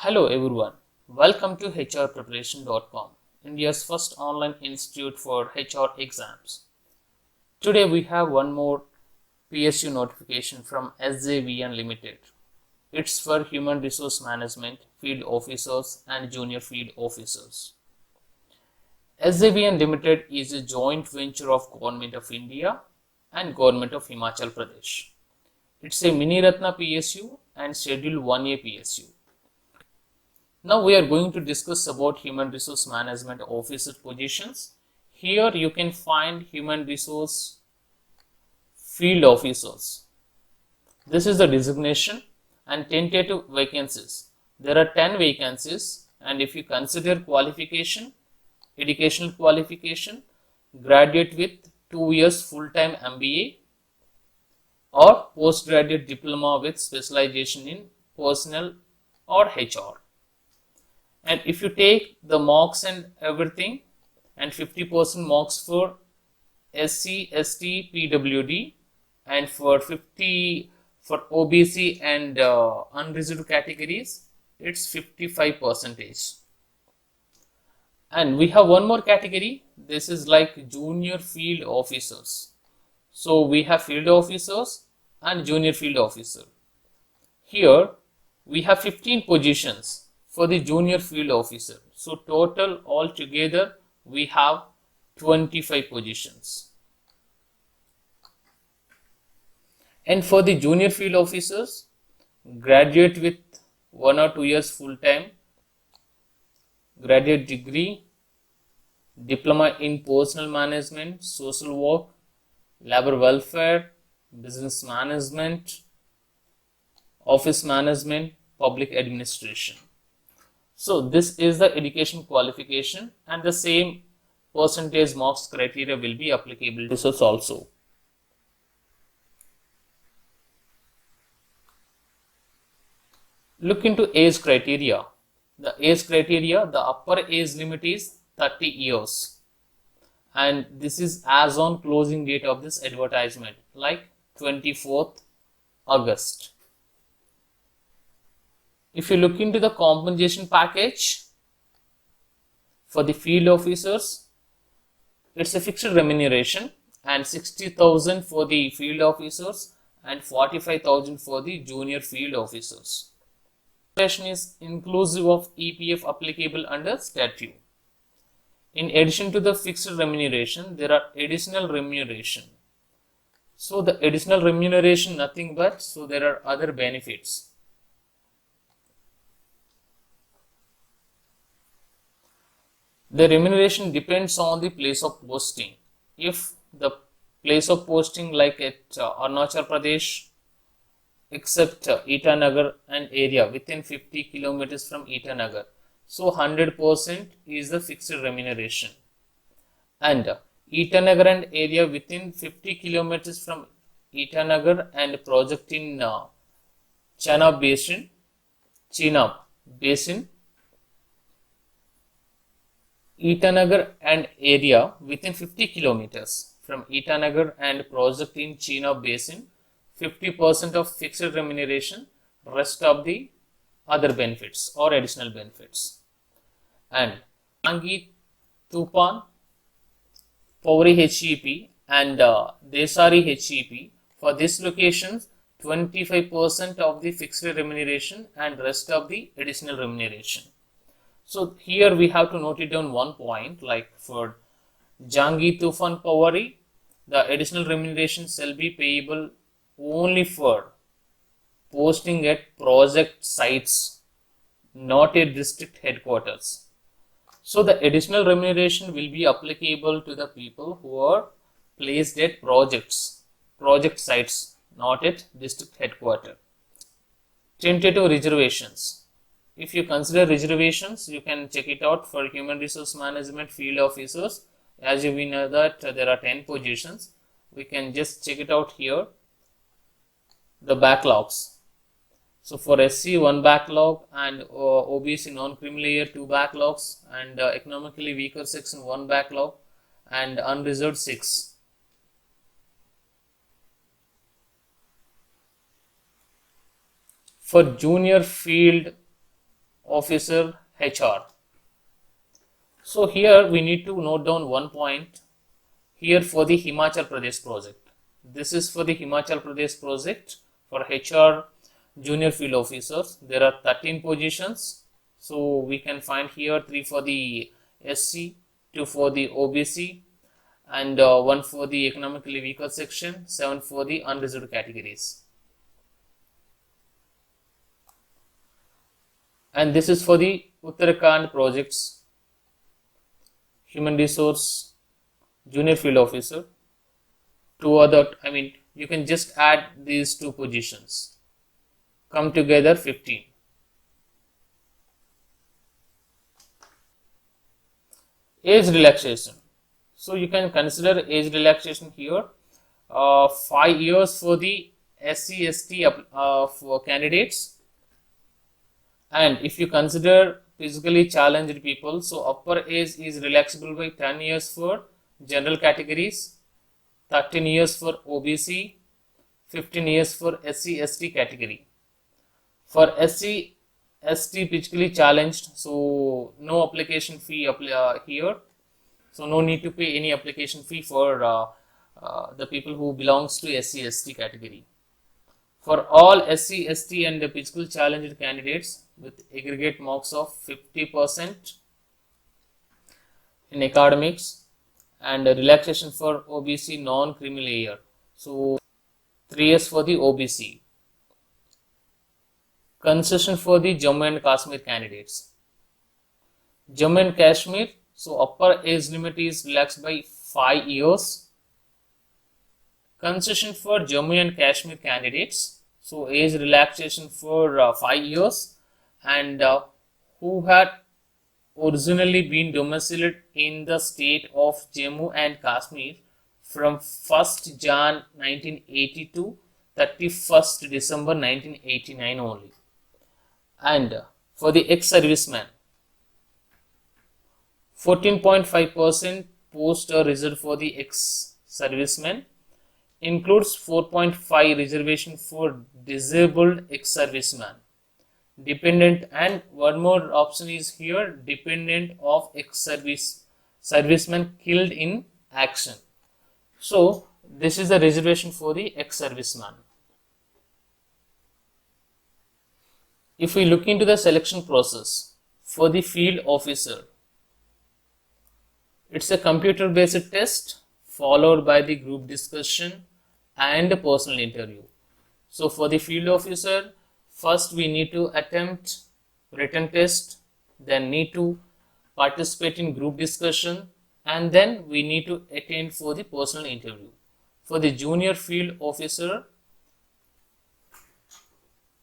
Hello everyone, welcome to hrpreparation.com, India's first online institute for HR exams. Today we have one more PSU notification from SJVN Limited. It's for Human Resource Management, Field Officers and Junior Field Officers. SJVN Limited is a joint venture of Government of India and Government of Himachal Pradesh. It's a Mini Ratna PSU and Schedule 1A PSU. Now we are going to discuss about human resource management officer positions. Here you can find human resource field officers. This is the designation and tentative vacancies. There are 10 vacancies, and if you consider qualification, educational qualification, graduate with 2 years full-time MBA or postgraduate diploma with specialization in personnel or HR. And if you take the marks and everything, and 50% marks for SC, ST, PWD, and for 50 for OBC and unreserved categories, it's 55%. And we have one more category. This is like junior field officers. So we have field officers and junior field officer. Here we have 15 positions for the junior field officer. So total altogether we have 25 positions. And for the junior field officers, graduate with 1 or 2 years full time, graduate degree, diploma in personal management, social work, labor welfare, business management, office management, public administration. So this is the education qualification, and the same percentage marks criteria will be applicable to this also. Look into age criteria. The age criteria, the upper age limit is 30 years. And this is as on closing date of this advertisement, like 24th August. If you look into the compensation package for the field officers, it's a fixed remuneration and 60,000 for the field officers and 45,000 for the junior field officers. Remuneration is inclusive of EPF applicable under statute. In addition to the fixed remuneration, there are additional remuneration. So the additional remuneration, nothing but, so there are other benefits. The remuneration depends on the place of posting. If the place of posting like at Arunachal Pradesh, except Itanagar and area within 50 kilometers from Itanagar, so 100% is the fixed remuneration. And Itanagar and area within 50 kilometers from Itanagar and project in Chenab Basin, Itanagar and area within 50 kilometers from Itanagar and project in Chenab Basin, 50% of fixed remuneration, rest of the other benefits or additional benefits. And Jangi, Tufan, Powari HEP and Desari HEP, for these locations 25% of the fixed remuneration and rest of the additional remuneration. So here we have to note it down one point, like for Jangi, Tufan, Powari, the additional remuneration shall be payable only for posting at project sites, not at district headquarters. So the additional remuneration will be applicable to the people who are placed at project sites, not at district headquarters. Tentative reservations. If you consider reservations, you can check it out for human resource management field officers. As we know that there are 10 positions, we can just check it out here. The backlogs. So for SC 1 backlog and OBC non-cream layer 2 backlogs and economically weaker section 1 backlog and unreserved 6. For junior field officer HR. So here we need to note down one point here for the Himachal Pradesh project. This is for the Himachal Pradesh project for HR junior field officers. There are 13 positions. So we can find here 3 for the SC, 2 for the OBC, and 1 for the economically weaker section, 7 for the unreserved categories. And this is for the Uttarakhand projects human resource junior field officer. Two other, you can just add these 2 positions. Come together 15. Age relaxation. So you can consider age relaxation here. 5 years for the SC, ST for candidates. And if you consider physically challenged people, so upper age is relaxable by 10 years for general categories, 13 years for OBC, 15 years for SC, ST category. For SC, ST physically challenged, so no application fee here. So no need to pay any application fee for the people who belongs to SC, ST category. For all SC, ST and the physically challenged candidates with aggregate marks of 50% in academics, and a relaxation for OBC non-criminal year. So 3 years for the OBC. Concession for the Jammu and Kashmir candidates. Jammu and Kashmir, so upper age limit is relaxed by 5 years. Concession for Jammu and Kashmir candidates, so age relaxation for 5 years, and who had originally been domiciled in the state of Jammu and Kashmir from 1st Jan 1980 to 31st December 1989 only. And for the ex-serviceman, 14.5% posts are reserved for the ex-servicemen, includes 4.5 reservation for disabled ex-serviceman, dependent, and one more option is here, dependent of ex-serviceman killed in action. So this is the reservation for the ex-serviceman. If we look into the selection process for the field officer, it's a computer based test followed by the group discussion and a personal interview. So for the field officer, first we need to attempt written test, then need to participate in group discussion, and then we need to attend for the personal interview. For the junior field officer,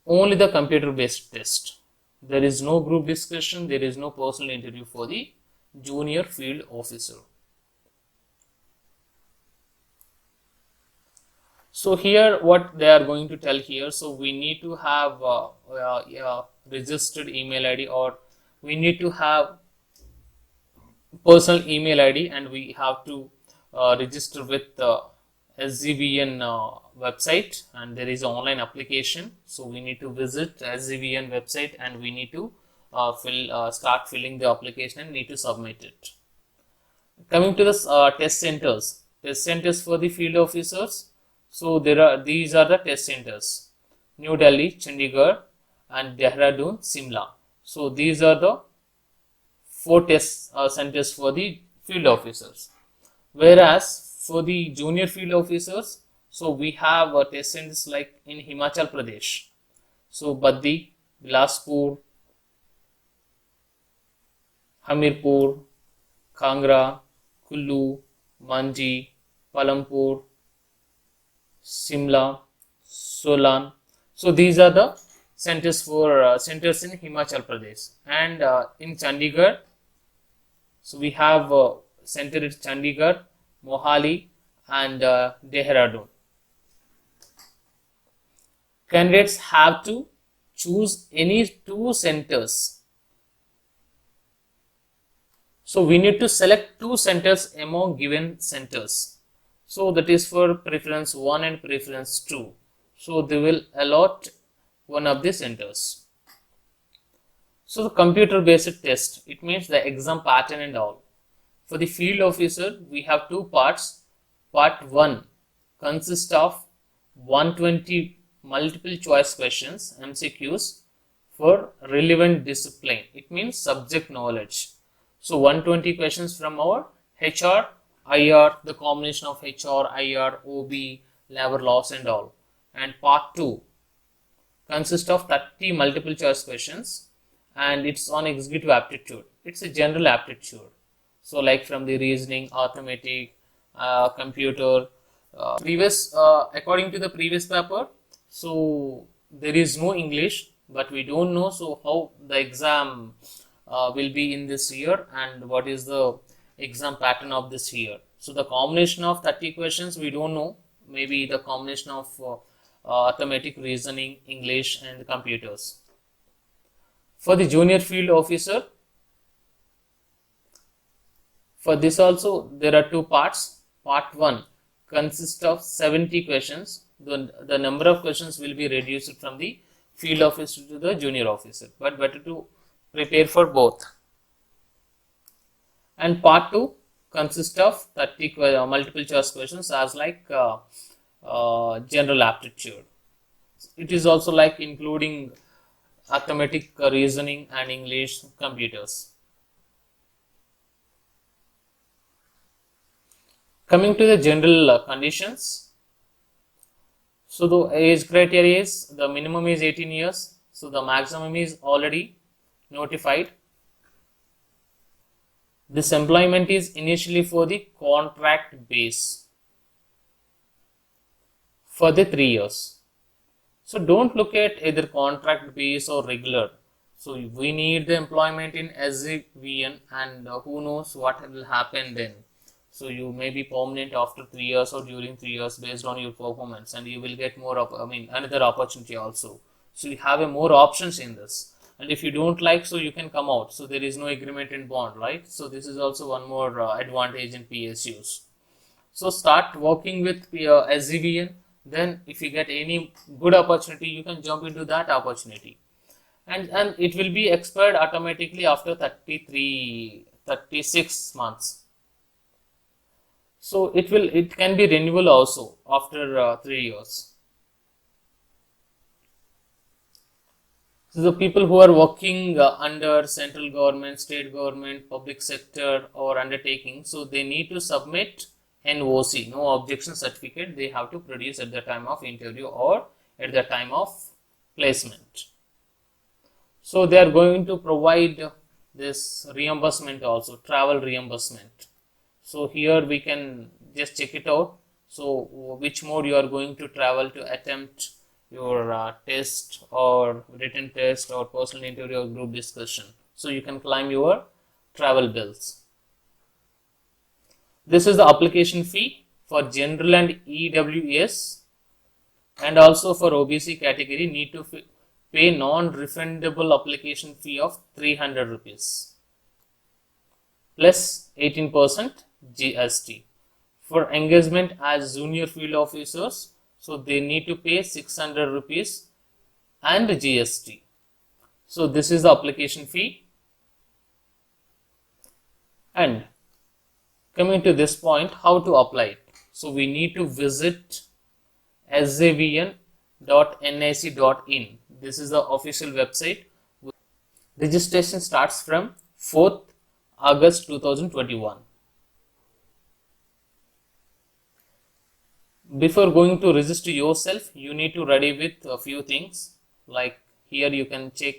only the computer based test. There is no group discussion, there is no personal interview for the junior field officer. So here what they are going to tell here, so we need to have registered email ID, or we need to have personal email ID, and we have to register with SGVN website, and there is an online application. So we need to visit SGVN website and we need to start filling the application and need to submit it. Coming to the test centers for the field officers. So these are the test centers: New Delhi, Chandigarh, and Dehradun, Simla. So these are the 4 test centers for the field officers. Whereas for the junior field officers, so we have test centers like in Himachal Pradesh. So Baddi, Bilaspur, Hamirpur, Kangra, Kullu, Manji, Palampur, Simla, Solan. So these are the centers for centers in Himachal Pradesh. And in Chandigarh, so we have center in Chandigarh, Mohali, and Dehradun. Candidates have to choose any 2 centers. So we need to select 2 centers among given centers. So that is for preference 1 and preference 2. So they will allot one of the centers. So the computer based test, it means the exam pattern and all. For the field officer, we have two parts. Part 1 consists of 120 multiple choice questions, MCQs, for relevant discipline. It means subject knowledge. So 120 questions from our HR, IR, the combination of HR, IR, OB, labor laws and all. And part 2 consists of 30 multiple choice questions, and it's on executive aptitude. It's a general aptitude. So like from the reasoning, arithmetic, computer, according to the previous paper, so there is no English, but we don't know so how the exam will be in this year and what is the exam pattern of this year. So the combination of 30 questions we don't know, maybe the combination of arithmetic, reasoning, English and computers. For the junior field officer, for this also there are two parts. Part 1 consists of 70 questions. The number of questions will be reduced from the field officer to the junior officer, but better to prepare for both. And part 2 consists of 30 multiple choice questions as like general aptitude. It is also like including arithmetic, reasoning and English, computers. Coming to the general conditions, so the age criteria is the minimum is 18 years, so the maximum is already notified. This employment is initially for the contract base for the 3 years. So don't look at either contract base or regular. So we need the employment in SJVN, and who knows what will happen then. So you may be permanent after 3 years or during 3 years based on your performance, and you will get more of, another opportunity also. So you have more options in this. And if you don't like, so you can come out. So there is no agreement in bond, right? So this is also one more advantage in PSUs. So start working with SJVN. Then if you get any good opportunity, you can jump into that opportunity. And it will be expired automatically after 36 months. So it can be renewal also after 3 years. So the people who are working under central government, state government, public sector or undertaking, so they need to submit NOC, no objection certificate, they have to produce at the time of interview or at the time of placement. So they are going to provide this reimbursement also, travel reimbursement. So here we can just check it out. So which mode you are going to travel to attempt your test or written test or personal interview or group discussion. So you can claim your travel bills. This is the application fee for general and EWS, and also for OBC category need to pay non-refundable application fee of 300 rupees plus 18% GST. For engagement as junior field officers, so they need to pay 600 rupees and GST. So this is the application fee. And coming to this point, how to apply it? So we need to visit sjvn.nic.in. This is the official website. Registration starts from 4th August 2021. Before going to register yourself, you need to ready with a few things. Like here you can check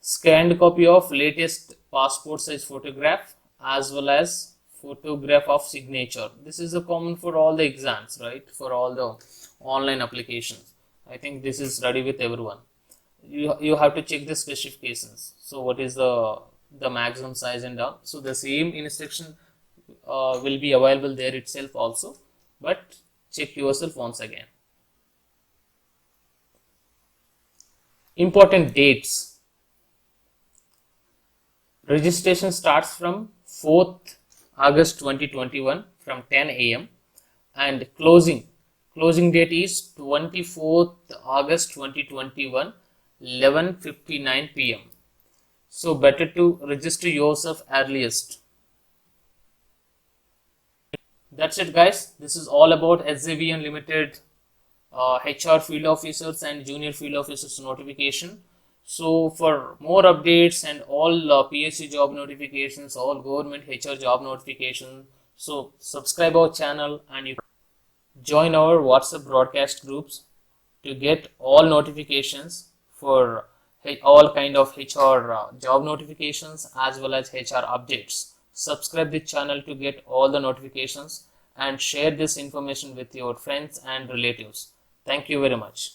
scanned copy of latest passport size photograph as well as photograph of signature. This is a common for all the exams, right? For all the online applications. I think this is ready with everyone. You have to check the specifications. So what is the maximum size and all. So the same instruction will be available there itself also, but check yourself once again. Important dates. Registration starts from 4th August 2021 from 10 AM and closing date is 24th August 2021 11:59 PM. So better to register yourself earliest. That's it, guys. This is all about SJVN Limited HR field officers and junior field officers notification. So for more updates and all PSC job notifications, all government HR job notifications, so subscribe our channel and you join our WhatsApp broadcast groups to get all notifications for all kind of HR job notifications as well as HR updates. Subscribe the channel to get all the notifications and share this information with your friends and relatives. Thank you very much.